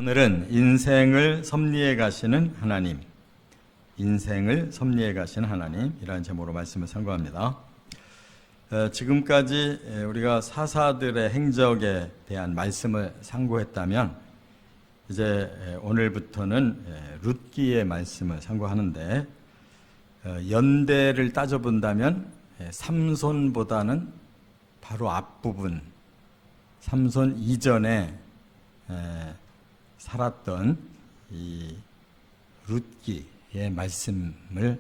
오늘은 인생을 섭리해 가시는 하나님, 인생을 섭리해 가시는 하나님이라는 제목으로 말씀을 선고합니다. 지금까지 우리가 사사들의 행적에 대한 말씀을 상고했다면 이제 오늘부터는 룻기의 말씀을 상고하는데, 연대를 따져본다면 삼손보다는 바로 앞부분, 삼손 이전에 살았던 이 룻기의 말씀을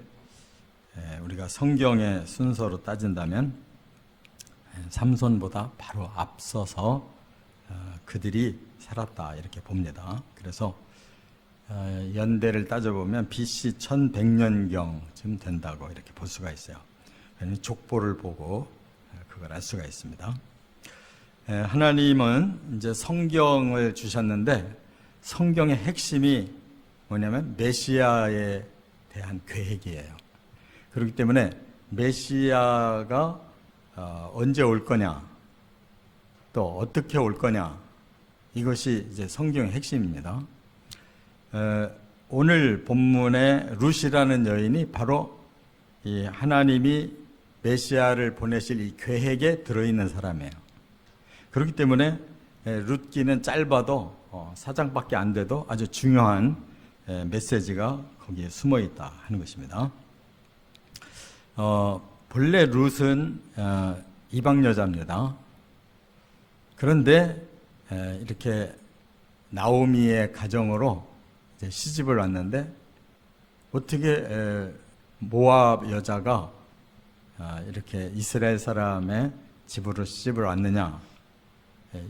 우리가 성경의 순서로 따진다면 삼손보다 바로 앞서서 그들이 살았다 이렇게 봅니다. 그래서 연대를 따져보면 BC 1100년경쯤 된다고 이렇게 볼 수가 있어요. 족보를 보고 그걸 알 수가 있습니다. 하나님은 이제 성경을 주셨는데, 성경의 핵심이 뭐냐면 메시아에 대한 계획이에요. 그렇기 때문에 메시아가 언제 올 거냐, 또 어떻게 올 거냐, 이것이 이제 성경의 핵심입니다. 오늘 본문의 룻이라는 여인이 바로 이 하나님이 메시아를 보내실 이 계획에 들어있는 사람이에요. 그렇기 때문에 룻기는 짧아도 4장밖에 안 돼도 아주 중요한 메시지가 거기에 숨어 있다 하는 것입니다. 본래 룻은 이방 여자입니다. 그런데 이렇게 나오미의 가정으로 이제 시집을 왔는데, 어떻게 모압 여자가 이렇게 이스라엘 사람의 집으로 시집을 왔느냐?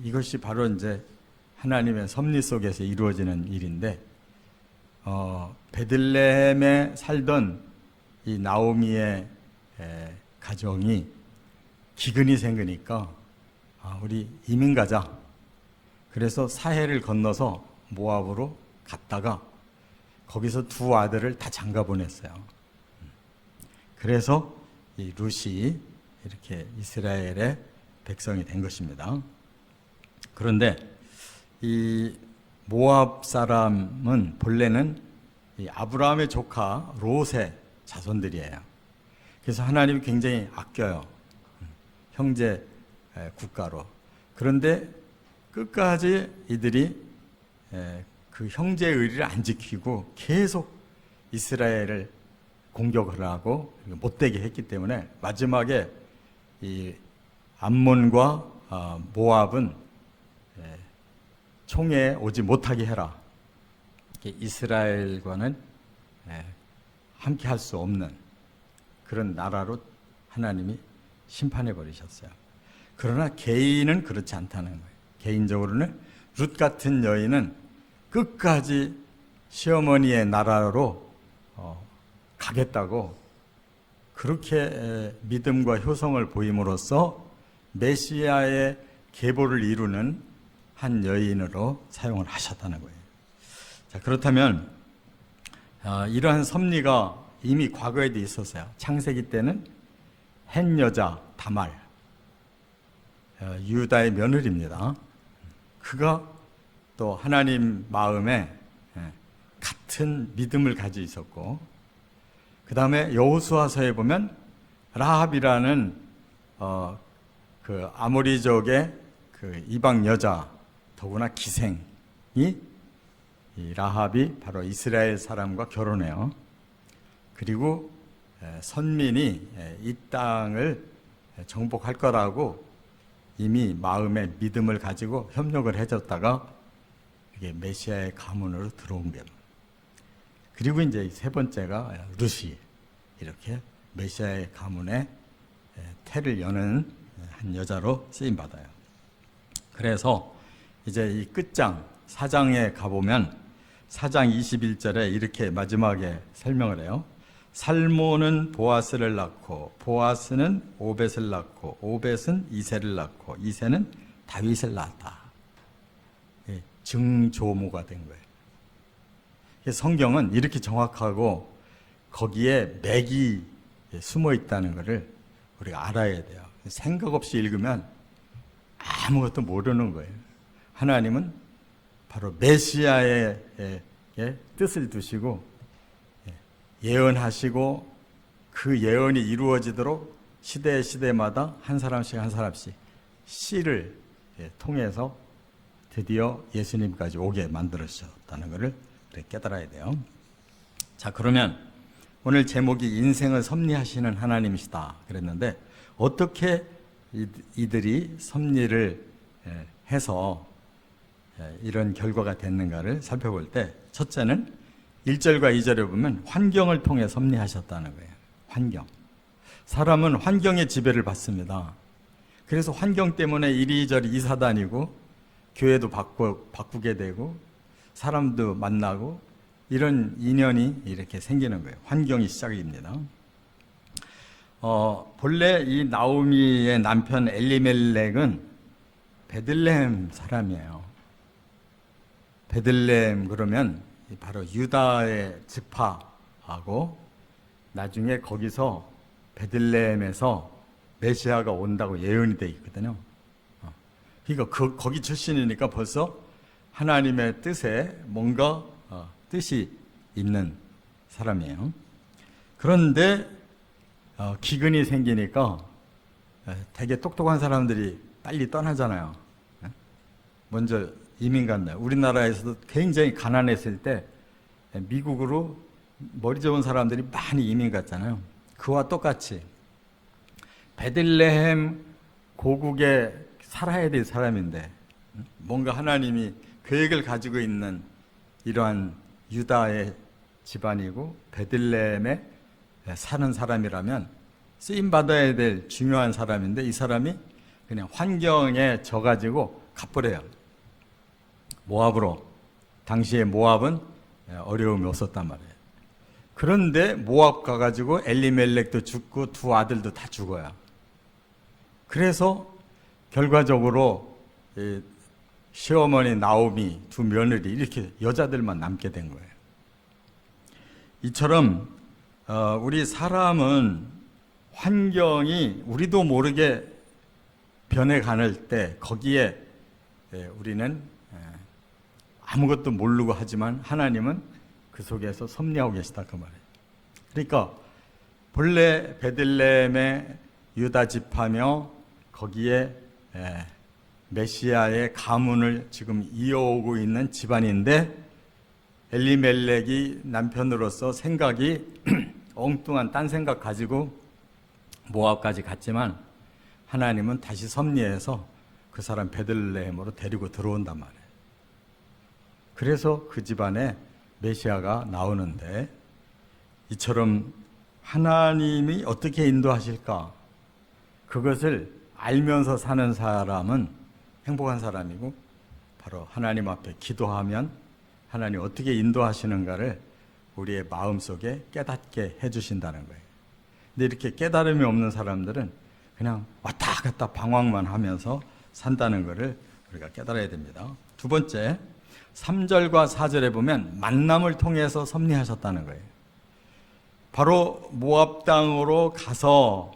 이것이 바로 이제 하나님의 섭리 속에서 이루어지는 일인데, 베들레헴에 살던 이 나오미의 가정이 기근이 생기니까 우리 이민 가자. 그래서 사해를 건너서 모압으로 갔다가 거기서 두 아들을 다 장가 보냈어요. 그래서 이 룻이 이렇게 이스라엘의 백성이 된 것입니다. 그런데 이 모압 사람은 본래는 이 아브라함의 조카 롯의 자손들이에요. 그래서 하나님이 굉장히 아껴요. 형제 국가로. 그런데 끝까지 이들이 그 형제의 의리를 안 지키고 계속 이스라엘을 공격을 하고 못되게 했기 때문에 마지막에 이 암몬과 모압은 총에 오지 못하게 해라. 이스라엘과는 함께 할 수 없는 그런 나라로 하나님이 심판해 버리셨어요. 그러나 개인은 그렇지 않다는 거예요. 개인적으로는 룻 같은 여인은 끝까지 시어머니의 나라로 가겠다고 그렇게 믿음과 효성을 보임으로써 메시아의 계보를 이루는 한 여인으로 사용을 하셨다는 거예요. 자, 그렇다면 이러한 섭리가 이미 과거에도 있었어요. 창세기 때는 헷 여자 다말, 유다의 며느리입니다. 그가 또 하나님 마음에 같은 믿음을 가지고 있었고, 그 다음에 여호수아서에 보면 라합이라는 그 아모리족의 그 이방 여자, 더구나 기생이, 이 라합이 바로 이스라엘 사람과 결혼해요. 그리고 선민이 이 땅을 정복할 거라고 이미 마음에 믿음을 가지고 협력을 해줬다가 이게 메시아의 가문으로 들어온 거예요. 그리고 이제 세 번째가 룻이 이렇게 메시아의 가문에 태를 여는 한 여자로 쓰임받아요. 그래서 이제 이 끝장 4장에 가보면 4장 21절에 이렇게 마지막에 설명을 해요. 살몬은 보아스를 낳고, 보아스는 오벳을 낳고, 오벳은 이새를 낳고, 이새는 다윗을 낳았다. 증조모가 된 거예요. 성경은 이렇게 정확하고 거기에 맥이 숨어 있다는 것을 우리가 알아야 돼요. 생각 없이 읽으면 아무것도 모르는 거예요. 하나님은 바로 메시아의 뜻을 두시고 예언하시고 그 예언이 이루어지도록 시대마다 한 사람씩 한 사람씩 씨를 통해서 드디어 예수님까지 오게 만들어주셨다는 것을 깨달아야 돼요. 자, 그러면 오늘 제목이 인생을 섭리하시는 하나님이시다 그랬는데 어떻게 이들이 섭리를 해서 이런 결과가 됐는가를 살펴볼 때 첫째는 1절과 2절에 보면 환경을 통해 섭리하셨다는 거예요. 환경. 사람은 환경의 지배를 받습니다. 그래서 환경 때문에 이리저리 이사 다니고 교회도 바꾸게 되고 사람도 만나고 이런 인연이 이렇게 생기는 거예요. 환경이 시작입니다. 본래 이 나오미의 남편 엘리멜렉은 베들레헴 사람이에요. 베들레헴 그러면 바로 유다의 지파하고 나중에 거기서 베들레헴에서 메시아가 온다고 예언이 되어 있거든요. 그러니까 거기 출신이니까 벌써 하나님의 뜻에 뭔가 뜻이 있는 사람이에요. 그런데 기근이 생기니까 되게 똑똑한 사람들이 빨리 떠나잖아요. 먼저 이민 간다. 우리나라에서도 굉장히 가난했을 때 미국으로 머리 좋은 사람들이 많이 이민 갔잖아요. 그와 똑같이 베들레헴 고국에 살아야 될 사람인데 뭔가 하나님이 계획을 가지고 있는 이러한 유다의 집안이고 베들레헴에 사는 사람이라면 쓰임받아야 될 중요한 사람인데 이 사람이 그냥 환경에 져가지고 가버려요. 모압으로. 당시에 모압은 어려움이 없었단 말이에요. 그런데 모압 가가지고 엘리멜렉도 죽고 두 아들도 다 죽어요. 그래서 결과적으로 시어머니 나오미 두 며느리 이렇게 여자들만 남게 된 거예요. 이처럼 우리 사람은 환경이 우리도 모르게 변해가는 때 거기에 우리는 아무것도 모르고 하지만 하나님은 그 속에서 섭리하고 계시다 그 말이에요. 그러니까 본래 베들레헴의 유다 지파며 거기에 메시아의 가문을 지금 이어오고 있는 집안인데 엘리멜렉이 남편으로서 생각이 엉뚱한 딴 생각 가지고 모압까지 갔지만 하나님은 다시 섭리해서 그 사람 베들레헴으로 데리고 들어온단 말이에요. 그래서 그 집안에 메시아가 나오는데 이처럼 하나님이 어떻게 인도하실까? 그것을 알면서 사는 사람은 행복한 사람이고 바로 하나님 앞에 기도하면 하나님 어떻게 인도하시는가를 우리의 마음속에 깨닫게 해주신다는 거예요. 근데 이렇게 깨달음이 없는 사람들은 그냥 왔다 갔다 방황만 하면서 산다는 것을 우리가 깨달아야 됩니다. 두 번째, 3절과 4절에 보면 만남을 통해서 섭리하셨다는 거예요. 바로 모압 땅으로 가서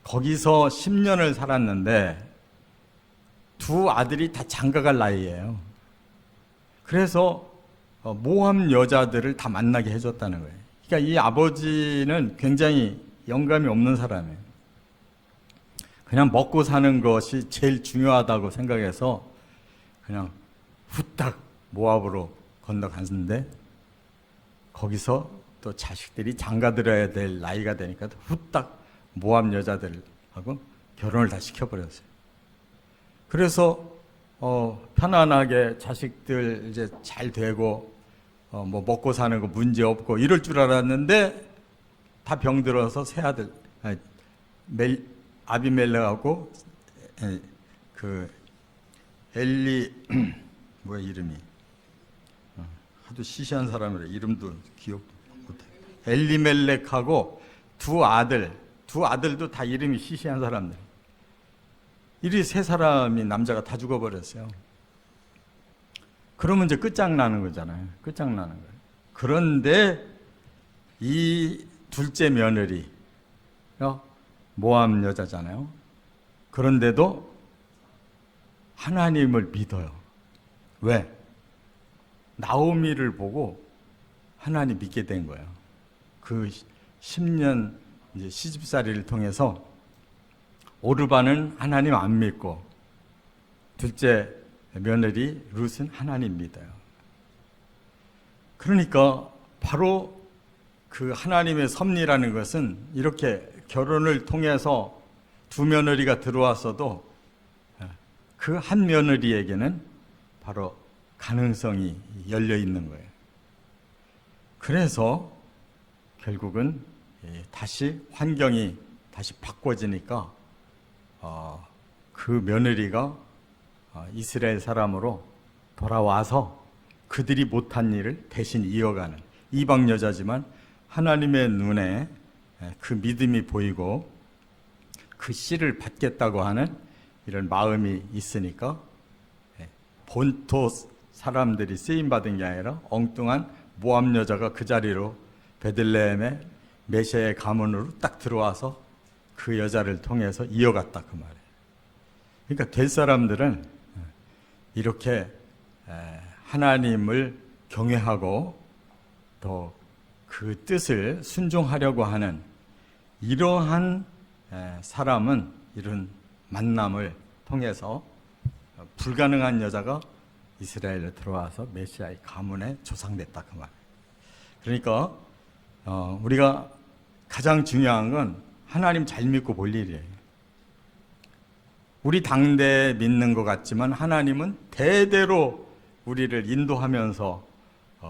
거기서 10년을 살았는데 두 아들이 다 장가갈 나이예요. 그래서 모압 여자들을 다 만나게 해줬다는 거예요. 그러니까 이 아버지는 굉장히 영감이 없는 사람이에요. 그냥 먹고 사는 것이 제일 중요하다고 생각해서 그냥 후딱 모압으로 건너갔는데 거기서 또 자식들이 장가들어야 될 나이가 되니까 후딱 모압 여자들하고 결혼을 다 시켜버렸어요. 그래서 편안하게 자식들 이제 잘 되고 뭐 먹고 사는 거 문제 없고 이럴 줄 알았는데 다 병들어서 세 아들 아비멜렉하고 그 엘리 뭐야 이름이 하도 시시한 사람이라 이름도 기억 못해. 엘리멜렉하고 두 아들도 다 이름이 시시한 사람들. 이리 세 사람이 남자가 다 죽어버렸어요. 그러면 이제 끝장나는 거잖아요. 끝장나는 거예요. 그런데 이 둘째 며느리 모압 여자잖아요. 그런데도 하나님을 믿어요. 왜? 나오미를 보고 하나님 믿게 된 거예요. 그 10년 이제 시집살이를 통해서 오르반은 하나님 안 믿고 둘째 며느리 룻은 하나님 믿어요. 그러니까 바로 그 하나님의 섭리라는 것은 이렇게 결혼을 통해서 두 며느리가 들어왔어도 그 한 며느리에게는 바로 가능성이 열려 있는 거예요. 그래서 결국은 다시 환경이 다시 바꿔지니까 그 며느리가 이스라엘 사람으로 돌아와서 그들이 못한 일을 대신 이어가는 이방 여자지만 하나님의 눈에 그 믿음이 보이고 그 씨를 받겠다고 하는 이런 마음이 있으니까 본토 사람들이 쓰임받은 게 아니라 엉뚱한 모압 여자가 그 자리로 베들레헴의 메시아의 가문으로 딱 들어와서 그 여자를 통해서 이어갔다 그 말이에요. 그러니까 될 사람들은 이렇게 하나님을 경외하고 또 그 뜻을 순종하려고 하는 이러한 사람은 이런 만남을 통해서 불가능한 여자가 이스라엘에 들어와서 메시아의 가문에 조상됐다 그 말이에요. 그러니까 우리가 가장 중요한 건 하나님 잘 믿고 볼 일이에요. 우리 당대에 믿는 것 같지만 하나님은 대대로 우리를 인도하면서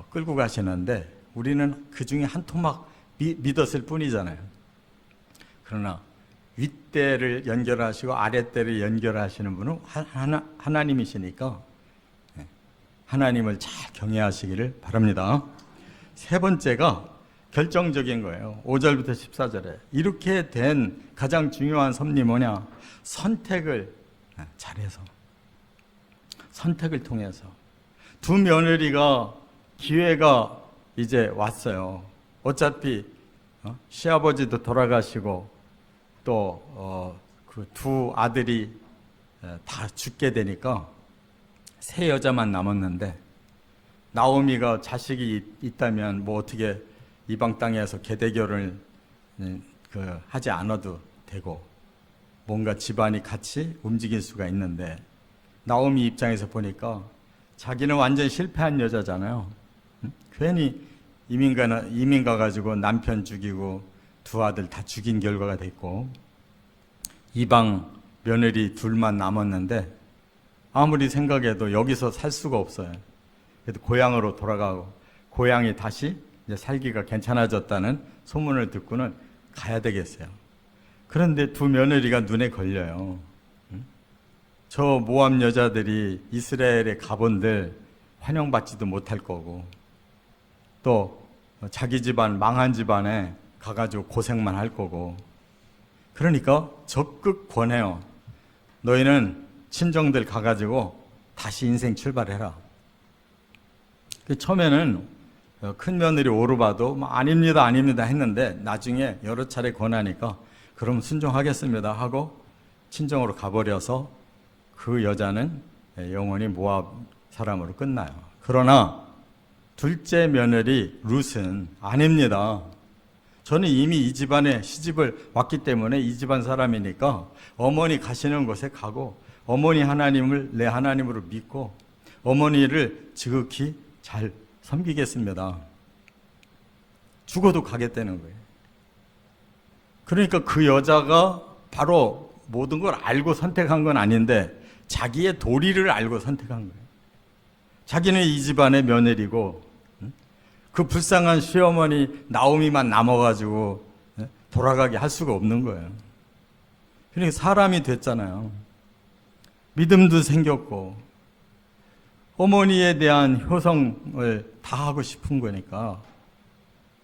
끌고 가시는데 우리는 그 중에 한 토막 믿었을 뿐이잖아요. 그러나 윗대를 연결하시고 아랫대를 연결하시는 분은 하나님이시니까 하나님을 잘 경외하시기를 바랍니다. 세 번째가 결정적인 거예요. 5절부터 14절에 이렇게 된 가장 중요한 섭리 뭐냐? 선택을 잘해서, 선택을 통해서 두 며느리가 기회가 이제 왔어요. 어차피 시아버지도 돌아가시고 또 그 두 아들이 다 죽게 되니까 세 여자만 남았는데 나오미가 자식이 있다면 뭐 어떻게 이방 땅에서 계대결을 하지 않아도 되고 뭔가 집안이 같이 움직일 수가 있는데 나오미 입장에서 보니까 자기는 완전 실패한 여자잖아요. 괜히 이민 가가지고 남편 죽이고 두 아들 다 죽인 결과가 됐고 이방 며느리 둘만 남았는데 아무리 생각해도 여기서 살 수가 없어요. 그래도 고향으로 돌아가고 고향이 다시 이제 살기가 괜찮아졌다는 소문을 듣고는 가야 되겠어요. 그런데 두 며느리가 눈에 걸려요. 저 모압 여자들이 이스라엘에 가본들 환영받지도 못할 거고 또 자기 집안 망한 집안에 가가지고 고생만 할 거고 그러니까 적극 권해요. 너희는 친정들 가가지고 다시 인생 출발해라. 처음에는 큰 며느리 오르바도 아닙니다 했는데 나중에 여러 차례 권하니까 그럼 순종하겠습니다 하고 친정으로 가버려서 그 여자는 영원히 모압 사람으로 끝나요. 그러나 둘째 며느리 룻은 아닙니다. 저는 이미 이 집안에 시집을 왔기 때문에 이 집안 사람이니까 어머니 가시는 곳에 가고 어머니 하나님을 내 하나님으로 믿고 어머니를 지극히 잘 섬기겠습니다. 죽어도 가겠다는 거예요. 그러니까 그 여자가 바로 모든 걸 알고 선택한 건 아닌데 자기의 도리를 알고 선택한 거예요. 자기는 이 집안의 며느리고 그 불쌍한 시어머니 나오미만 남아가지고 돌아가게 할 수가 없는 거예요. 그러니까 사람이 됐잖아요. 믿음도 생겼고 어머니에 대한 효성을 다 하고 싶은 거니까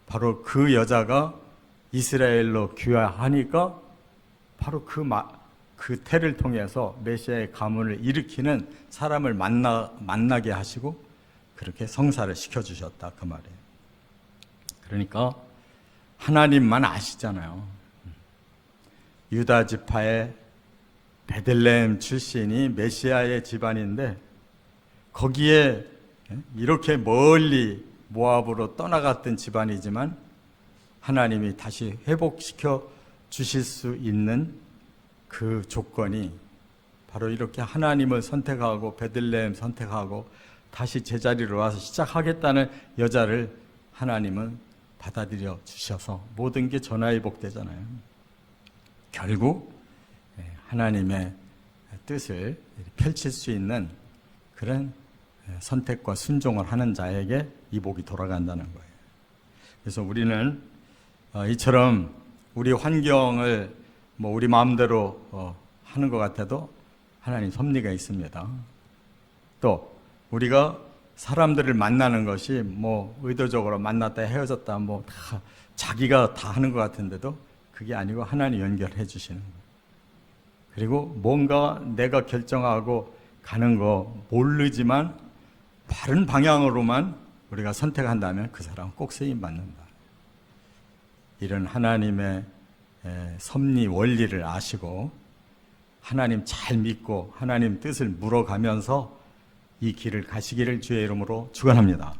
바로 그 여자가 이스라엘로 귀화하니까 바로 그 태를 통해서 메시아의 가문을 일으키는 사람을 만나게 하시고 그렇게 성사를 시켜주셨다 그 말이에요. 그러니까 하나님만 아시잖아요. 유다 지파의 베들레헴 출신이 메시아의 집안인데 거기에 이렇게 멀리 모압으로 떠나갔던 집안이지만 하나님이 다시 회복시켜 주실 수 있는 그 조건이 바로 이렇게 하나님을 선택하고 베들레헴 선택하고 다시 제자리로 와서 시작하겠다는 여자를 하나님은 받아들여 주셔서 모든 게 전화위복되잖아요. 결국 하나님의 뜻을 펼칠 수 있는 그런 선택과 순종을 하는 자에게 이 복이 돌아간다는 거예요. 그래서 우리는 이처럼 우리 환경을 우리 마음대로 하는 것 같아도 하나님 섭리가 있습니다. 또 우리가 사람들을 만나는 것이 의도적으로 만났다 헤어졌다 다 자기가 다 하는 것 같은데도 그게 아니고 하나님 연결해 주시는 거예요. 그리고 뭔가 내가 결정하고 가는 거 모르지만 바른 방향으로만 우리가 선택한다면 그 사람은 꼭 쓰임 받는다. 이런 하나님의 섭리 원리를 아시고 하나님 잘 믿고 하나님 뜻을 물어가면서 이 길을 가시기를 주의 이름으로 축원합니다.